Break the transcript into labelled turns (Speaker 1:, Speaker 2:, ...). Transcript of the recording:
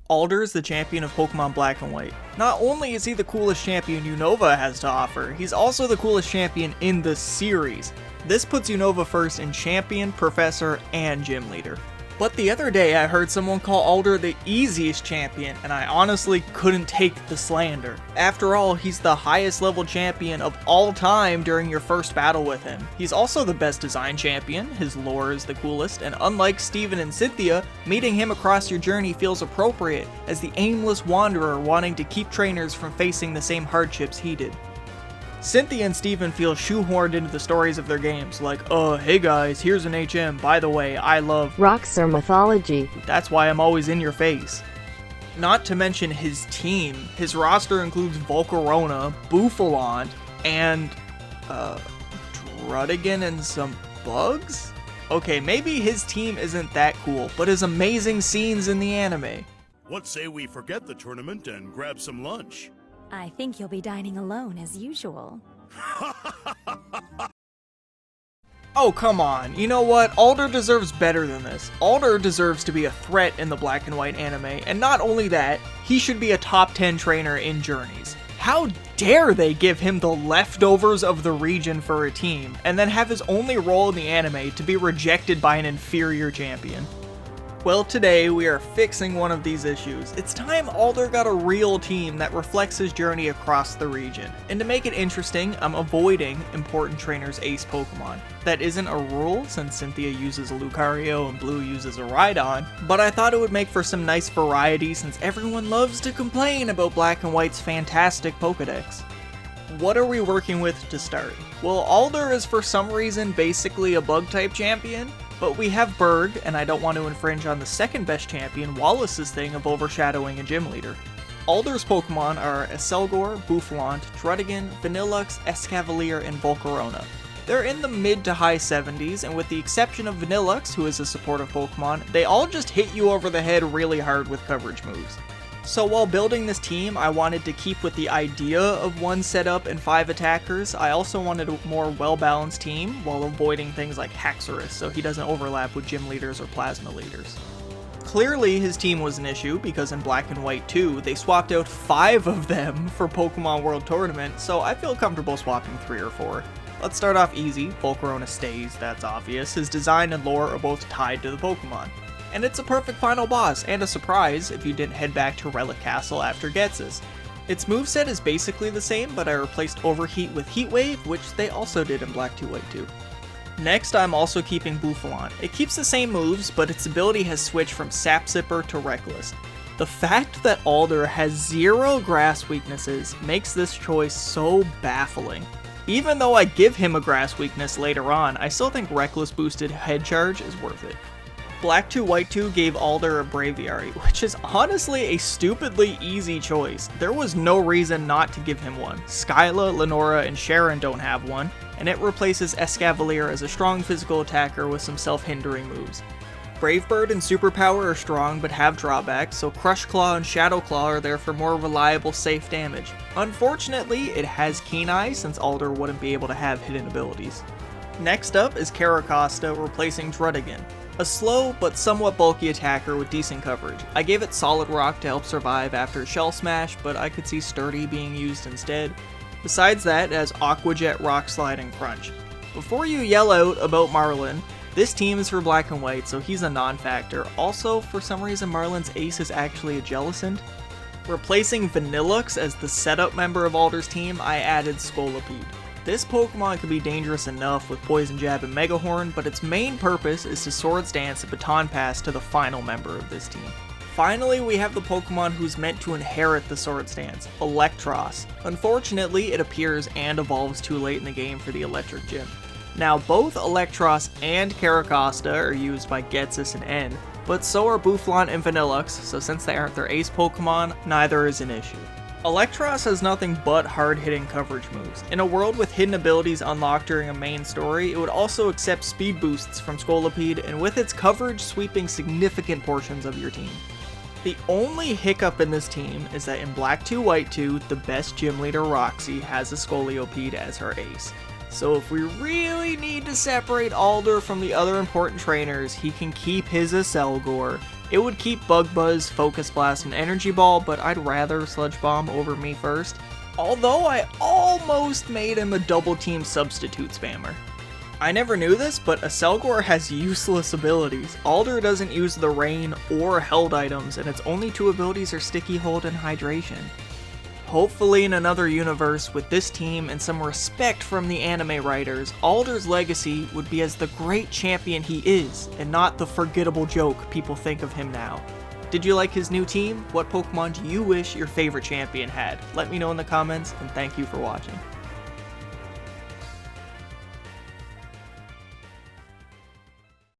Speaker 1: Alder is the champion of Pokemon Black and White. Not only is he the coolest champion Unova has to offer, he's also the coolest champion in the series. This puts Unova first in champion, professor, and gym leader. But the other day I heard someone call Alder the easiest champion, and I honestly couldn't take the slander. After all, he's the highest level champion of all time during your first battle with him. He's also the best design champion, his lore is the coolest, and unlike Steven and Cynthia, meeting him across your journey feels appropriate as the aimless wanderer wanting to keep trainers from facing the same hardships he did. Cynthia and Steven feel shoehorned into the stories of their games, like, hey guys, here's an HM, by the way, I love
Speaker 2: rocks or mythology.
Speaker 1: That's why I'm always in your face. Not to mention his team. His roster includes Volcarona, Bouffalant, and, Druddigan and some bugs? Okay, maybe his team isn't that cool, but his amazing scenes in the anime.
Speaker 3: What say we forget the tournament and grab some lunch?
Speaker 4: I think you'll be dining alone as usual.
Speaker 1: Oh, come on. You know what? Alder deserves better than this. Alder deserves to be a threat in the Black and White anime, and not only that, he should be a top 10 trainer in Journeys. How dare they give him the leftovers of the region for a team, and then have his only role in the anime to be rejected by an inferior champion? Well, today we are fixing one of these issues. It's time Alder got a real team that reflects his journey across the region. And to make it interesting, I'm avoiding important trainers' ace Pokemon. That isn't a rule since Cynthia uses a Lucario and Blue uses a Rhydon, but I thought it would make for some nice variety since everyone loves to complain about Black and White's fantastic Pokedex. What are we working with to start? Well, Alder is for some reason basically a bug-type champion, but we have Berg, and I don't want to infringe on the second best champion, Wallace's thing of overshadowing a gym leader. Alder's Pokemon are Aselgor, Bouffalant, Druddigan, Vanillux, Escavalier, and Volcarona. They're in the mid to high 70s, and with the exception of Vanillux, who is a supportive Pokemon, they all just hit you over the head really hard with coverage moves. So while building this team, I wanted to keep with the idea of one setup and 5 attackers. I also wanted a more well-balanced team while avoiding things like Haxorus so he doesn't overlap with gym leaders or plasma leaders. Clearly his team was an issue because in Black and White 2, they swapped out 5 of them for Pokemon World Tournament, so I feel comfortable swapping 3 or 4. Let's start off easy. Volcarona stays, that's obvious. His design and lore are both tied to the Pokemon. And it's a perfect final boss, and a surprise if you didn't head back to Relic Castle after Ghetsis. Its moveset is basically the same, but I replaced Overheat with Heat Wave, which they also did in Black 2 White 2. Next, I'm also keeping Bouffalant. It keeps the same moves, but its ability has switched from Sap Sipper to Reckless. The fact that Alder has 0 grass weaknesses makes this choice so baffling. Even though I give him a grass weakness later on, I still think Reckless boosted Head Charge is worth it. Black 2 White 2 gave Alder a Braviary, which is honestly a stupidly easy choice. There was no reason not to give him one. Skyla, Lenora, and Sharon don't have one, and it replaces Escavalier as a strong physical attacker with some self-hindering moves. Brave Bird and Superpower are strong but have drawbacks, so Crush Claw and Shadow Claw are there for more reliable, safe damage. Unfortunately, it has Keen Eye since Alder wouldn't be able to have hidden abilities. Next up is Caracosta replacing Druddigan. A slow but somewhat bulky attacker with decent coverage. I gave it Solid Rock to help survive after Shell Smash, but I could see Sturdy being used instead. Besides that, it has Aqua Jet, Rock Slide, and Crunch. Before you yell out about Marlin, this team is for Black and White, so he's a non-factor. Also, for some reason Marlin's ace is actually a Jellicent. Replacing Vanillux as the setup member of Alder's team, I added Scolipede. This Pokemon could be dangerous enough with Poison Jab and Mega Horn, but its main purpose is to Swords Dance and Baton Pass to the final member of this team. Finally, we have the Pokemon who's meant to inherit the Swords Dance, Electros. Unfortunately, it appears and evolves too late in the game for the Electric Gym. Now, both Electros and Caracosta are used by Ghetsis and N, but so are Bouffalant and Vanillux, so since they aren't their ace Pokemon, neither is an issue. Electros has nothing but hard-hitting coverage moves. In a world with hidden abilities unlocked during a main story, it would also accept speed boosts from Scolipede, and with its coverage sweeping significant portions of your team. The only hiccup in this team is that in Black 2 White 2, the best gym leader Roxy has a Scolipede as her ace. So if we really need to separate Alder from the other important trainers, he can keep his Aselgor, It would keep Bug Buzz, Focus Blast, and Energy Ball, but I'd rather Sludge Bomb over Me First. Although I almost made him a double team substitute spammer. I never knew this, but Aselgor has useless abilities. Alder doesn't use the Rain or Held items, and its only two abilities are Sticky Hold and Hydration. Hopefully in another universe, with this team and some respect from the anime writers, Alder's legacy would be as the great champion he is, and not the forgettable joke people think of him now. Did you like his new team? What Pokemon do you wish your favorite champion had? Let me know in the comments, and thank you for watching.